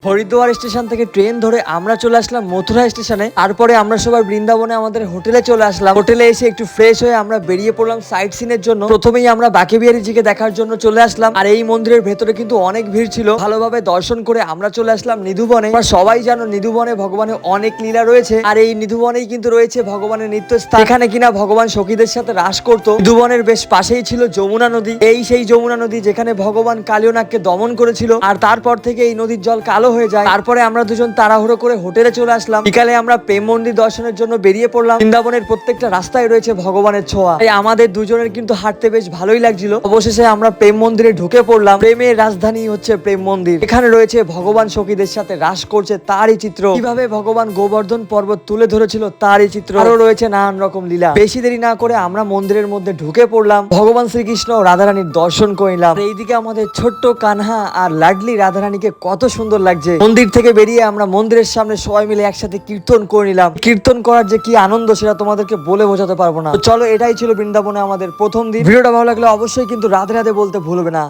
Haridwar station থেকে train ধরে আমরা চলে আসলাম মথুরা স্টেশনে। তারপরে আমরা সবাই বৃন্দাবনে আমাদের হোটেলে চলে আসলাম। হোটেলে এসে একটু ফ্রেশ হয়ে আমরা বেরিয়ে পড়লাম সাইট সিনের জন্য। প্রথমেই আমরা বাঁকে বিহারীজিকে দেখার জন্য চলে আসলাম। আর এই মন্দিরের ভেতরে কিন্তু অনেক ভিড় ছিল। ভালোভাবে দর্শন করে আমরা চলে আসলাম নিধুবনে। আর সবাই জানো নিধুবনে ভগবানের অনেক লীলা রয়েছে। আর এই নিধুবনেই কিন্তু রয়েছে ভগবানের নিত্যস্থান, এখানে কিনা ভগবান সখীদের সাথে রাস করতো। নিধুবনের বেশ পাশেই ছিল যমুনা নদী। এই সেই যমুনা নদী যেখানে ভগবান কালিয়নাগকে দমন করেছিল। আর তারপর থেকে এই নদীর জল কালো হয়ে যায়। তারপরে আমরা দুজন তাড়াহুড়ো করে হোটেলে চলে আসলাম। বিকালে আমরা প্রেম মন্দির দর্শনের জন্য বেরিয়ে পড়লাম। বৃন্দাবনের প্রত্যেকটা রাস্তায় রয়েছে ভগবানের ছোঁয়া। তাই আমাদের দুজনের কিন্তু হাঁটতে বেশ ভালোই লাগছিল। অবশেষে আমরা প্রেম মন্দিরে ঢুকে পড়লাম। প্রেমের রাজধানী হচ্ছে প্রেম মন্দির। এখানে রয়েছে ভগবান সখীদের সাথে রাস করছে তারই চিত্র, কিভাবে ভগবান গোবর্ধন পর্বত তুলে ধরেছিল তারই চিত্র, আরো রয়েছে নানান রকম লীলা। বেশি দেরি না করে আমরা মন্দিরের মধ্যে ঢুকে পড়লাম। ভগবান শ্রীকৃষ্ণ ও রাধারানীর দর্শন করলাম। এইদিকে আমাদের ছোট্ট কানহা আর লাডলি রাধারানীকে কত সুন্দর লাগছে। মন্দির থেকে বেরিয়ে আমরা মন্দিরের সামনে সবাই মিলে একসাথে কীর্তন করে নিলাম। কীর্তন করার যে কি আনন্দ সেটা তোমাদেরকে বলে বোঝাতে পারবো না। তো চলো, এটাই ছিল বৃন্দাবনে আমাদের প্রথম দিন। ভিডিওটা ভালো লাগলে অবশ্যই কিন্তু রাধে রাধে বলতে ভুলবে না।